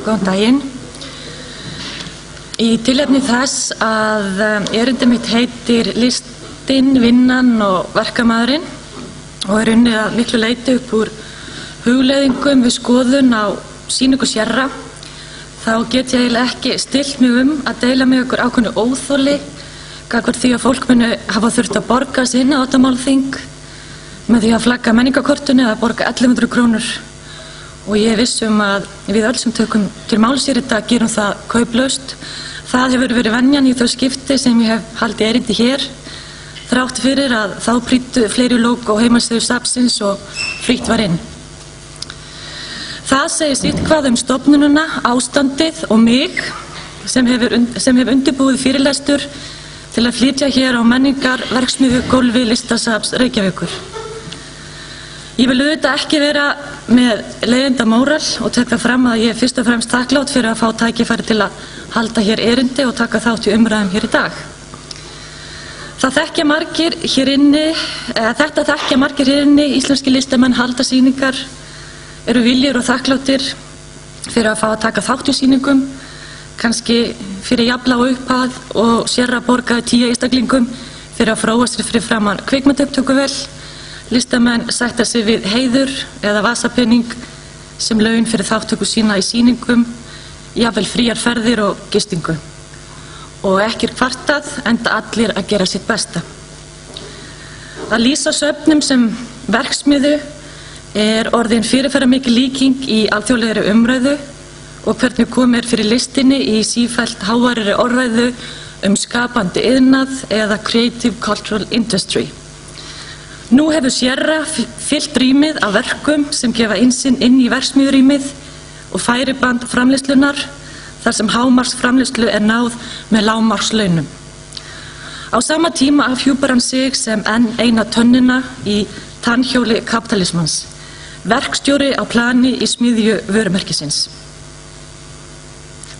Góðan daginn. Í tilefni þess að erindi mitt heitir Listinn, vinnan og verkamaðurinn og er unnið að miklu leyti upp úr hugleiðingum við skoðun á sýningu Sierra, þá get ég eiginlega ekki stillt mig að deila með ykkur ákveðnu óþoli gagnvart því að fólk muni hafa þurft að borga sig inn á þetta málþing með því að flagga menningarkortinu eða borga 1100 krónur. Og ég er viss að við öll sem tökum til máls í þetta gerum það kauplaust. Það hefur verið venjan í þau skipti sem ég hef haldið erindi hér, þrátt fyrir að þá prýddu fleiri lógó heimasíðu safnsins og frítt var inn. Það segir sitt hvað stofnunina, ástandið og mig sem hef undirbúið fyrirlestur til að flytja hér á menningarverksmiðju gólfi Listasafns Reykjavíkur. Ég vil auðvitað ekki vera með leiðinda móral og tek það fram að ég er fyrst og fremst þakklát fyrir að fá tækifæri til að halda hér erindi og taka þátt í umræðum hér í dag. Þetta þekkja margir hér inni, íslenski listamenn halda sýningar, eru viljugir og þakklátir fyrir að fá að taka þátt í sýningum, kannski fyrir jafnlág upphæð og Sierra borgaði 10 einstaklingum fyrir að fróa sér fyrir framan kvikmyndaupptökuvél. Listamenn sætta sig við heiður eða vasapening sem laun fyrir þáttöku sína í sýningum, jafnvel fríar ferðir og gistingu. Og ekki kvartað, enda allir að gera sitt besta. Að lýsa söfnum sem verksmiðju er orðin fyrirferðarmikil líking í alþjóðlegri umræðu og hvernig komið fyrir listinni í sífellt háværari orðræðu skapandi iðnað eða creative cultural industry. Nú hefur Sierra fyllt rýmið af verkum sem gefa innsýn inn í verksmiðjurýmið og færiband framleiðslunnar þar sem hámarksframleiðslu er náð með lágmarkslaunum. Á sama tíma afhjúpar hann sig sem enn eina tönnina í tannhjóli kapitalismans, verkstjóri á plani í smiðju vörumerkisins.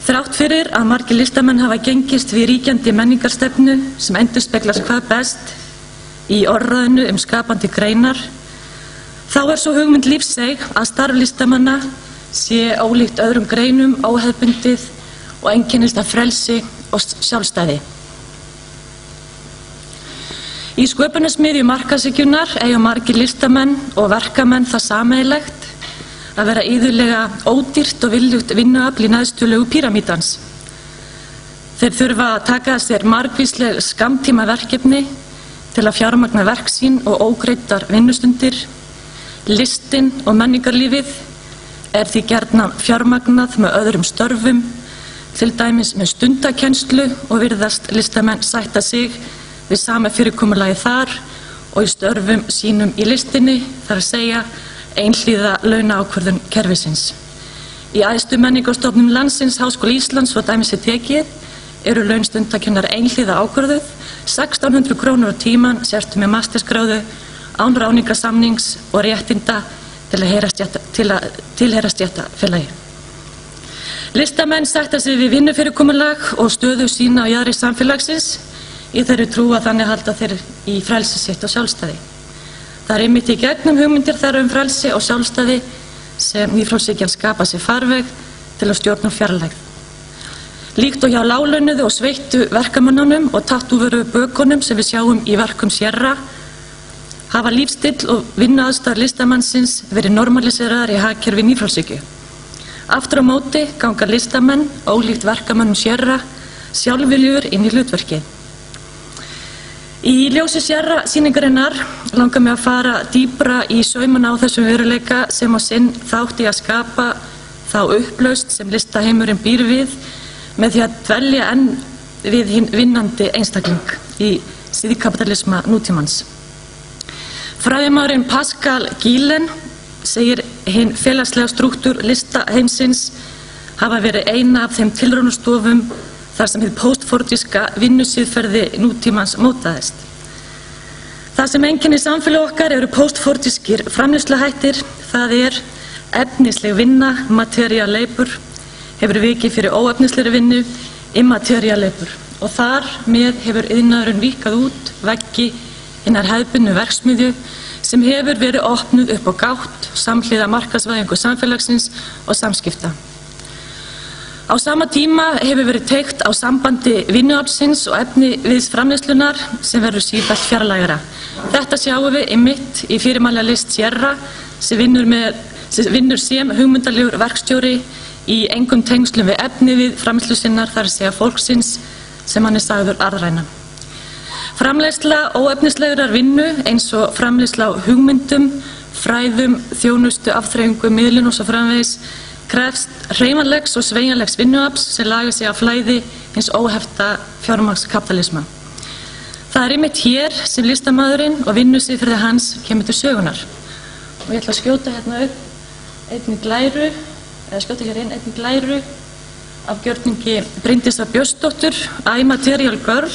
Þrátt fyrir að margir listamenn hafa gengist við ríkjandi menningarstefnu sem endurspeglar hvað best í orðræðinu skapandi greinar, þá er svo hugmynd lífseig að starf listamanna sé ólíkt öðrum greinum óhefðbundið og einkennist af frelsi og sjálfstæði. Í sköpunarsmiðju markaðshyggjunnar eiga margir listamenn og verkamenn það sameiginlegt að vera iðulega ódýrt og viljugt vinnuafl í neðstu píramídans. Þeir þurfa að taka að sér margvísleg skammtímaverkefni til að fjármagna verk sín og ógreiddar vinnustundir. Listinn og menningarlífið er því gjarnan fjármagnað með öðrum störfum, til dæmis með stundakennslu og virðast listamenn sætta sig við sama fyrirkomulagi þar og í störfum sínum í listinni, þar að segja einhlíða launaákvörðun kerfisins. Í æðstu menningarstofnun landsins, Háskóla Íslands og dæmis sé tekið, eru laun stundakennar einhlíða ákvörðuð, 1600 krónur á tíman, sértu með mastersgráðu, án ráðningarsamnings og réttinda til að tilheyra stéttarfélagi. Listamenn sætta sig við vinnufyrirkomulag og stöðu sína á jaðri samfélagsins í þeirri trú að þannig halda þeir í frelsi sitt og sjálfstæði. Það er einmitt í gegnum hugmyndir þeirra frelsi og sjálfstæði sem nýfrjálshyggjan skapa sér farveg til að stjórna fjarlægð. Líkt og hjá láglaunuðu og sveittu verkamönnunum og tattúvöru bökunum sem við sjáum í verkum Sierra hafa lífsstill og vinnuaðstæður listamannsins verið normaliseraðar í hagkerfi nýfrjálshyggju. Aftur á móti ganga listamenn, ólíkt verkamönnum Sierra, sjálfviljugir inn í hlutverkið. Í ljósi Sierra sýningarinnar langar mig að fara dýpra í saumana á þessum veruleika sem á sinn þátt í að skapa þá upplausn sem listaheimurinn býr við með því að dvelja enn við hinn vinnandi einstakling í síðkapitalisma nútímans. Fræðimaðurinn Pascal Gielen segir hinn félagslega strúktúr listaheimsins hafa verið eina af þeim tilraunastofum þar sem hið póstfordíska vinnusiðferði nútímans mótaðist. Það sem einkennir samfélag okkar eru póstfordískir framleiðsluhættir, það er efnisleg vinna, material labor, hefur vikið fyrir óefnislegri vinnu, immaterial labor, og þar með hefur iðnaðurinn víkkað út veggi hinnar hefðbundnu verksmiðju sem hefur verið opnuð upp á gátt samhliða markaðsvæðingu samfélagsins og samskipta. Á sama tíma hefur verið teygt á sambandi vinnuaflsins og efniviðsframleiðslunnar sem verður sífellt fjarlægara. Þetta sjáum við einmitt í fyrirmælalist Sierra sem vinnur sem hugmyndalegur verkstjóri í engum tengslum við efniviðframleiðslu sinnar, þar að segja fólksins sem hann sagður arðræna. Framleiðsla óefnislegrar vinnu eins og framleiðsla á hugmyndum, fræðum, þjónustu, afþreyingu, miðlun og svo framvegis krefst hreyfanlegs og sveigjanlegs vinnuafls sem lagar sig af flæði hins óhefta fjármagnskapítalisma. Það einmitt hér sem listamaðurinn og vinnusiðferði hans kemur til sögunar. Og ég ætla að skjóta hérna upp einni glæru af gjörningi Bryndísar Björnsdóttur, Immaterial Girl,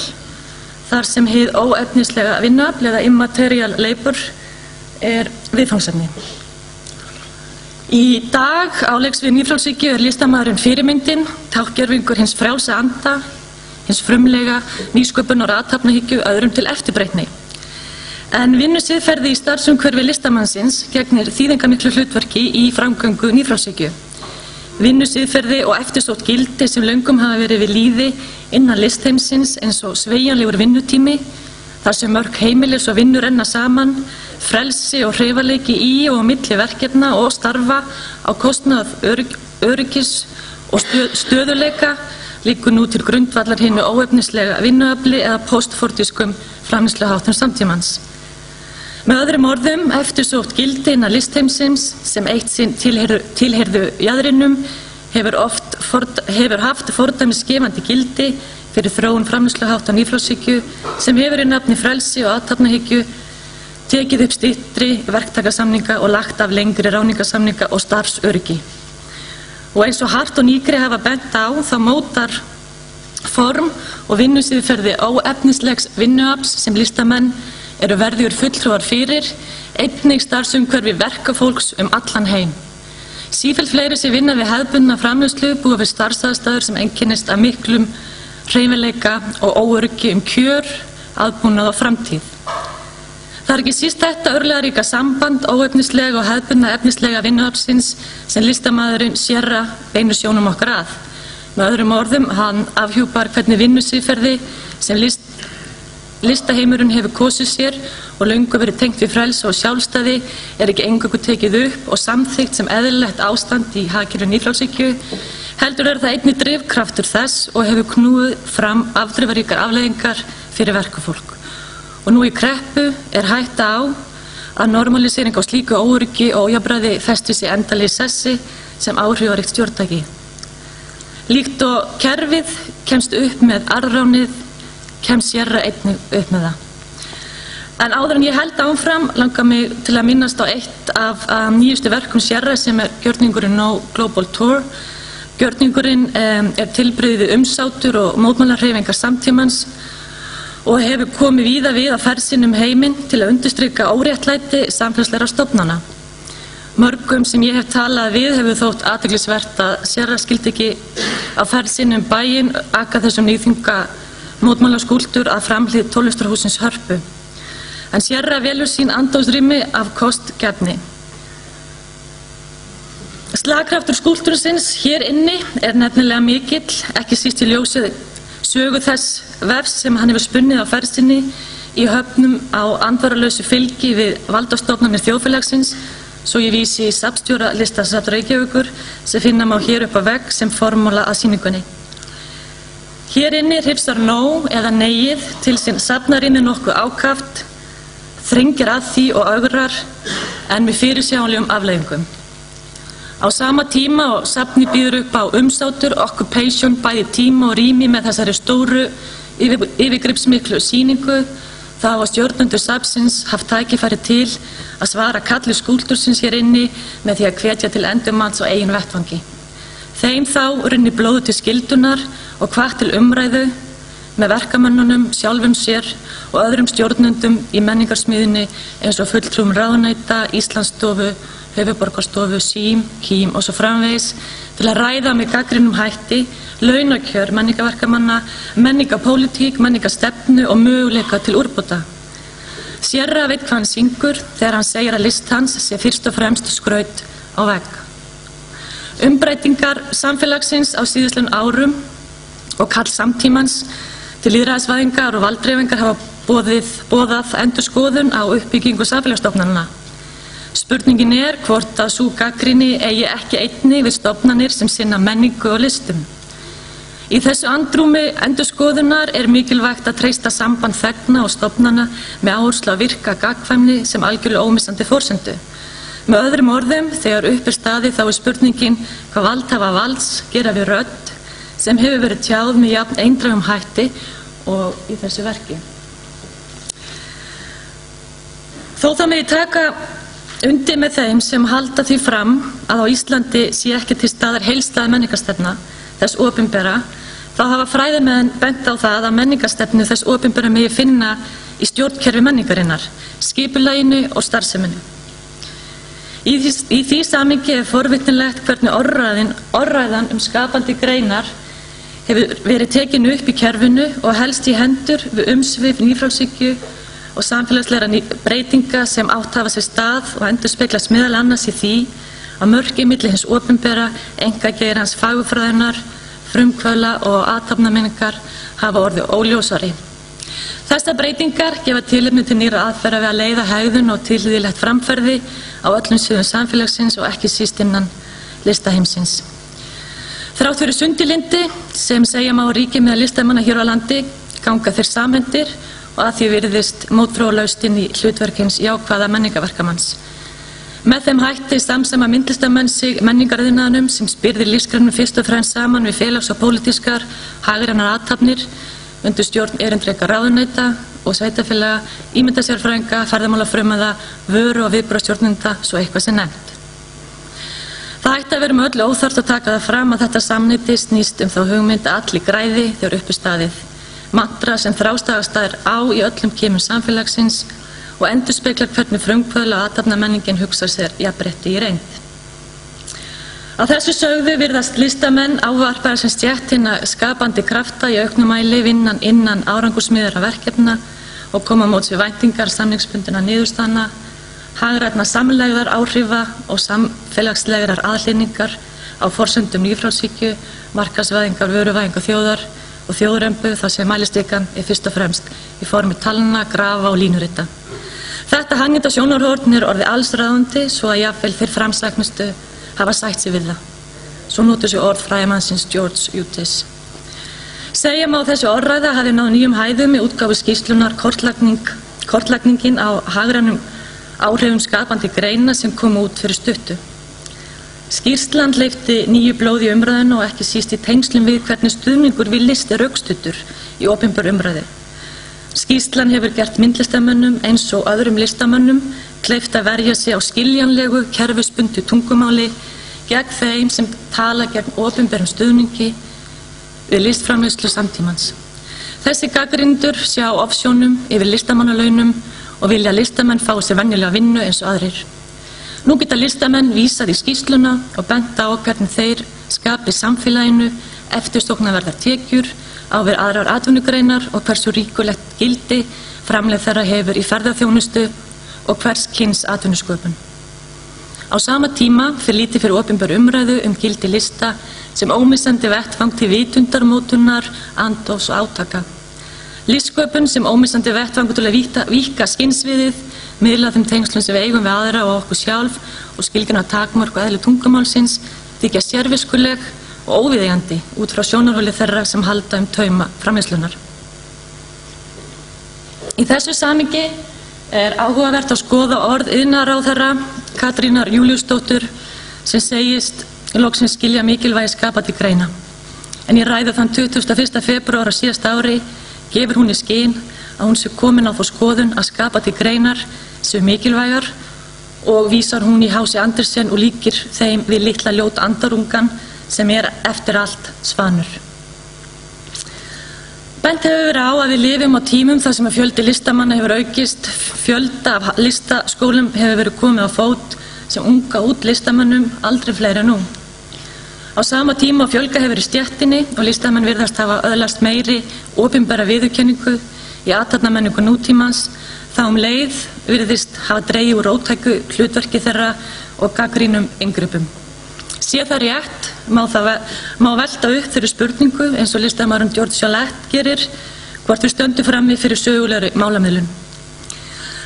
þar sem hið óefnislega vinnuafl eða immaterial labor viðfangsefni. Í dag á leiksviði nýfrjálshyggju listamaðurinn fyrirmyndin, tákngervingur hins frjálsa anda, hins frumlega, nýsköpunar og athafnahyggju öðrum til eftirbreytni. En vinnusiðferði í starfsumhverfi listamannsins gegnir þýðingarmiklu hlutverki í framgöngu nýfrjálshyggju. Vinnusiðferði og eftirsótt gildi sem löngum hafa verið við lýði innan listheimsins eins og sveigjanlegur vinnutími, þar sem mörg heimilis og vinnu renna saman, frelsi og hreyfanleiki í og á milli verkefna og starfa á kostnað öryggis og stöðuleika liggur nú til grundvallar hinu óefnislega vinnuafli eða postfortískum framleiðsluháttum samtímans. Með öðrum orðum, eftirsótt gildi innan listheimsins sem eitt sinn tilheyrðu jaðrinum hefur haft fordæmisgefandi gildi fyrir þróun framleiðsluhátta nýfrjálshyggju sem hefur í nafni frelsi og athafnahyggju tekið upp styttri verktakasamninga og lagt af lengri ráðningarsamninga og starfsöryggi. Og eins og Hart og Nygren hafa bent á þá mótar form og vinnusiðferði óefnislegs vinnuafls sem listamenn eru verðugur fulltrúar fyrir, einnig starfsumhverfi verkafólks allan heim. Sífellt fleiri sem vinna við hefðbundna framleiðslu búa við starfsaðstæður sem einkennist af miklum hreyfanleika og óöryggi kjör, aðbúnað og framtíð. Það ekki síst þetta örlagaríka samband óefnislega og hefðbundna efnislega vinnuaflsins sem listamaðurinn Sierra beinir sjónum okkar að. Með öðrum orðum, hann afhjúpar hvernig vinnusiðferði sem listaheimurinn hefur kosið sér og löngu verið tengt við frelsi og sjálfstæði ekki eingöngu tekið upp og samþykkt sem eðlilegt ástand í hagkerfi nýfrjálshyggju, heldur það einnig drifkraftur þess og hefur knúið fram afdrifaríkar afleiðingar fyrir verkafólk. Og nú í kreppu hætta á að normalisering á slíku óöryggi og ójafnræði festi sig endanlega í sessi sem áhrifaríkt stjórntæki. Líkt og kerfið kemst upp með arðránið, kemst Sierra einnig upp með það. En áður en ég held áfram langar mig til að minnast á eitt af nýjustu verkum Sierra sem gjörningurinn No Global Tour. Gjörningurinn tilbrigði við umsátur og mótmælahreyfingar samtímans og hefur komið víða við á ferð sinni heiminn til að undirstrika óréttlæti samfélagslegra stofnana. Mörgum sem ég hef talað við hefur þótt athyglisvert að Sierra skildi ekki á ferð sinni bæinn aka þessum nýþunga mótmælaskúlptúr að framhlið tónlistarhússins Hörpu. En Sierra velur sín andófsrými af kostgæfni. Slagkraftur skúlptúrsins hér inni nefnilega mikill, ekki síst í ljósi sögu þess vefs sem hann hefur spunnið á ferð sinni í höfnum á andvaralausu fylgi við valdastofnanir þjóðfélagsins, svo ég vísi í safnstjóra Listasafns Reykjavíkur sem finna má hér upp á vegg sem formúla að sýningunni. Hér inni hrifsar nóg eða negið til sinn safnarinn nokkuð ákaft, þrengir að því og ögrar en með fyrirsjáanlegum afleiðingum. Á sama tíma og safni býður upp á umsátur, occupation, bæði tíma og rými með þessari stóru yfirgripsmiklu sýningu, þá hafa stjórnendur safnsins haft tækifæri til að svara kalli skúlptúrsins hér inni með því að hvetja til endurmats á eigin vettvangi. Þeim þá runni blóðu til skyldunar og hvatt til umræðu með verkamönnunum, sjálfum sér og öðrum stjórnendum í menningarsmiðjunni eins og fulltrúum ráðuneyta, Íslandsstofu, Höfuðborgarstofu, SÍM, KÍM og svo framvegis til að ræða með gagnrýnum hætti launakjör menningarverkamanna, menningarpólitík, menningarstefnu og möguleika til úrbóta. Sierra veit hvað hann syngur þegar hann segir að list hans sé fyrst og fremst skraut á vegg. Umbreytingar samfélagsins á síðustu árum og kall samtímans til lýðræðisvæðingar og valddreifingar hafa boðað endurskoðun á uppbyggingu samfélagsstofnanna. Spurningin hvort að sú gagnrýni eigi ekki einnig við stofnanir sem sinna menningu og listum. Í þessu andrúmi endurskoðunar mikilvægt að treysta samband þegna og stofnana með áherslu á virka gagnkvæmni sem algjörlega ómissandi forsendu. Með öðrum orðum, þegar upp staðið þá spurningin hvað valdhafa valds gera við rödd sem hefur verið tjáð með jafn eindrægum hætti og í þessu verki. Þó það megi taka undir með þeim sem halda því fram að á Íslandi sé ekki til staðar heildstæð menningarstefna þess opinbera, þá hafa fræðimenn bent á það að menningarstefnu þess opinbera megi finna í stjórnkerfi menningarinnar, skipulaginu og starfseminni. Í því samhengi forvitnilegt hvernig orðræðan skapandi greinar hefur verið tekin upp í kerfinu og helst í hendur við umsvif nýfrjálshyggju og samfélagslegra breytinga sem átt hafa sér stað og endurspeglast meðal annars í því að mörkin milli hins opinbera, einkageirans fagurfræðinnar, frumkvöðla og athafnamenningar hafa orðið óljósari. Þessar breytingar gefa tilefni til nýrra aðferða við að leiða hegðun og tilhlýðilegt framferði á öllum sviðum samfélagsins og ekki síst innan listaheimsins. Þrátt fyrir sundurlyndi sem segja má ríki meðal listamanna hér á landi ganga þeir samhentir og að því virðist mótþróalaust inn í hlutverk hins jákvæða menningarverkamanns. Með þeim hætti samsama myndlistamenn sig menningariðnaðinum sem spyrðir lífsgreinum fyrst og fremst saman við félags- og pólitískar hagrænar athafnir undir stjórn erindreka ráðuneyta og sveitarfélaga, ímyndasérfræðinga, ferðamálafrömmuða, vöru- og viðbragðsstjórnenda, svo eitthvað sé nefnt. Það ætti að vera með öllu óþarft að taka það fram að þetta samneyti snýst þá hugmynd að allir græði þegar upp staðið. Mantra sem þrástagast á í öllum keimum samfélagsins og endurspeglar hvernig frumkvöðla og athafnamenningin hugsar sér jafnrétti í reynd. Á þessu sögðu virðast listamenn ávarpaðir sem stétt hinna skapandi krafta í auknum mæli vinnan innan árangursmiðra verkefna og koma móts við væntingar samningsbundinna niðurstaðna, hagrænna samlegðar áhrifa og samfélagslegrar aðhlynningar á forsendum nýfrjálshyggju, markaðsvæðingar, vöruvæðingar þjóðar og þjóðrembu þar sem mælistikan fyrst og fremst í formi talna, grafa og línurita. Þetta hagnýta sjónarhorn orðið allsráðandi svo að jafnvel þeir framsæknustu hafa sætt sig við það. Svo notur sér orð fræðimannsins George Eutis. Segja má þessi orðræða hafi náð nýjum hæðum í útgáfu skýrslunar kortlagningin á hagrænum áhrifum skapandi greina sem kom út fyrir stuttu. Skýrslan hleypti nýju blóði í umræðinu og ekki síst í tengslum við hvernig stuðningur við list rökstuddur í opinber umræðu. Skýrslan hefur gert myndlistamönnum eins og öðrum listamönnum kleift að verja sig á skiljanlegu, kerfisbundnu tungumáli gegn þeim sem tala gegn opinberum stuðningi við listframleiðslu samtímans. Þessi gagnrýnendur sjá ofsjónum yfir listamannalaunum og vilja listamenn fá sér venjulega vinnu eins og aðrir. Nú geta listamenn vísað í skýrsluna og bent á hvernig þeir skapi samfélaginu eftirsóknarverðar tekjur á við aðrar atvinnugreinar og hversu ríkulegt gildi framlegð þeirra hefur í ferðaþjónustu og hvers kyns atvinnusköpun. Á sama tíma fer lítið fyrir opinberu umræðu gildi lista sem ómissandi vettvang til vitundarmótunar, andófs og átaka. Listsköpun sem ómissandi vettvangur til að víkka skynsviðið, miðla þeim tengslum sem við eigum við aðra og okkur sjálf og skilgreina takmörk og eðli tungumálsins þykja sérviskuleg og óviðeigandi út frá sjónarhóli þeirra sem halda tauma framleiðslunnar. Í þessu samhengi áhugavert að skoða orð iðnaðarráðherra Katrínar Júlíusdóttur sem segist loksins skilja mikilvægi skapandi greina. En í ræðu þann 21. febrúar á síðasta ári gefur hún í skyn að hún sé komin á þá skoðun að skapandi greinar séu mikilvægar og vísar hún í H.C. Andersen og líkir þeim við litla ljót andarungan sem eftir allt svanur. Bent hefur verið á að við lifum á tímum þar sem að fjöldi listamanna hefur aukist, fjölda af listaskólum hefur verið komið á fót sem unga út listamannum aldrei fleiri en nú. Á sama tíma fjölga hefur í stéttinni og listamenn virðast hafa öðlast meiri opinbera viðurkenningu í athafnamenningu nútímans, þá leið virðist hafa dregið úr róttæku hlutverki þeirra og gagnrýnum inngripum. Sé það rétt má velta upp þeirri spurningu eins og listamaðurinn George Smollett gerir hvort við stöndum frammi fyrir sögulegri málamiðlun.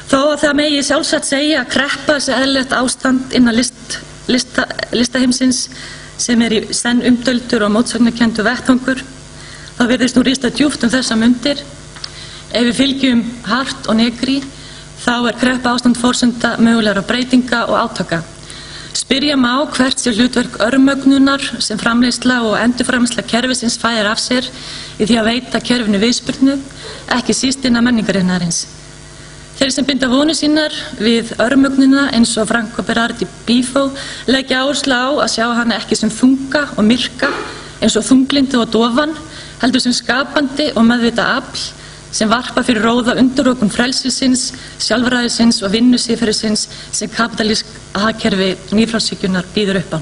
Þó að það megi sjálfsagt segja að kreppa sé eðlilegt ástand innan listaheimsins sem í senn umdeildur og mótsagnakenndur vettvangur, þá virðist nú rísta djúpt þessa mundir. Ef við fylgjum hart og negri, þá kreppa ástand forsenda mögulegra breytinga og átaka. Spyrja má hvert sé hlutverk örmögnunar sem framleiðsla og endurframleiðsla kerfisins færir af sér í því að veita kerfinu viðspyrnu, ekki síst innan menningariðnaðarins. Þeir sem binda vonir sínar við örmögnuna eins og Franco Berardi Bifo leggja áherslu á að sjá hana ekki sem þunga og myrka eins og þunglindu og dofan, heldur sem skapandi og meðvita afl sem varpa fyrir róða undirokun frelsisins, sjálfræðisins og vinnusíðferðisins sem kapitalísk hagkerfi nýfrjálshyggjunnar býður upp á.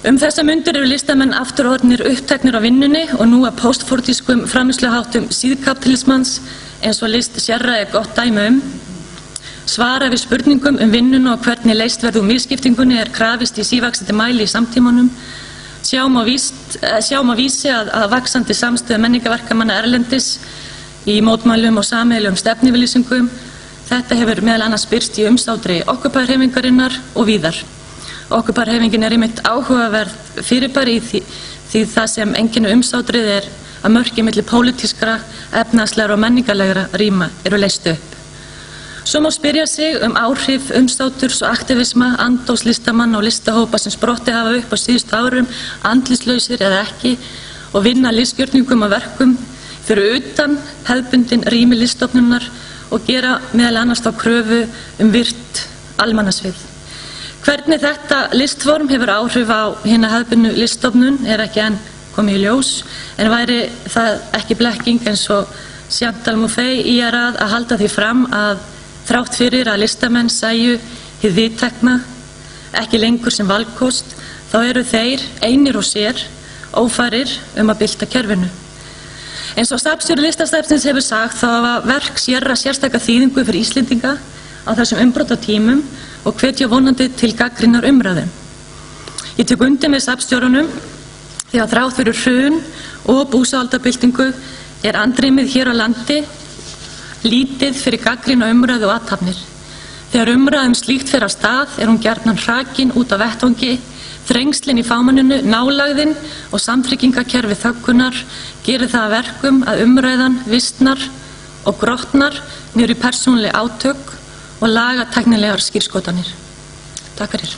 Þessa mundir eru listamenn aftur orðnir uppteknir á vinnunni og nú að postfortískum framleiðsluháttum síðkapitalismans eins og list sérra gott dæmi svara við spurningum vinnuna og hvernig leyst verður misskiptingunni krafist í sívaxandi mæli í samtímanum. Sjá má vísi að vaxandi samstöðu menningarverkamanna erlendis í mótmælum og sameiginlegum stefnuyfirlýsingum. Þetta hefur meðal annars birst í umsátri Occupy-hreyfingarinnar og víðar. Occupy-hreyfingin einmitt áhugaverð fyrirbæri því það sem einkenni umsátrið að mörkin milli pólitískra, efnahagslegra og menningarlegra rýma eru leyst upp. Svo má spyrja sig áhrif umsáturs og aktivisma, andófs listamanna og listahópa sem sprottið hafa upp á síðustu árum, andlitslausir eða ekki, og vinna listgjörningum og verkum fyrir utan hefðbundin rými liststofnunar og gera meðal annars þá kröfu virt almannasvið. Hvernig þetta listform hefur áhrif á hina hefðbundnu liststofnun ekki enn komið í ljós, en væri það ekki blekking eins og Chantal Mouffe að halda því fram að þrátt fyrir að listamenn sæju hið viðtekna ekki lengur sem valkost, þá eru þeir einir og sér ófærir að bylta kerfinu. Eins og safnstjóri Listasafnsins hefur sagt þá hafa verk sérstaka þýðingu fyrir Íslendinga á þessum umbrotatímum og hvetja vonandi til gagnrýnar umræðu. Ég tek undir með safnstjórunum því að þrátt fyrir hrun og búsáhaldabyltingu andrýmið hér á landi lítið fyrir gagnrýna umræðu og athafnir. Þegar umræðum slíkt fer af stað hún gjarnan hrakin út á vettvangi, þrengslin í fámenninu, nálagðin og samtryggingakerfi þöggunar gerir það að verkum að umræðan vistnar og grotnar niður í persónuleg átök og lagatæknilegar skírskotanir. Takk fyrir.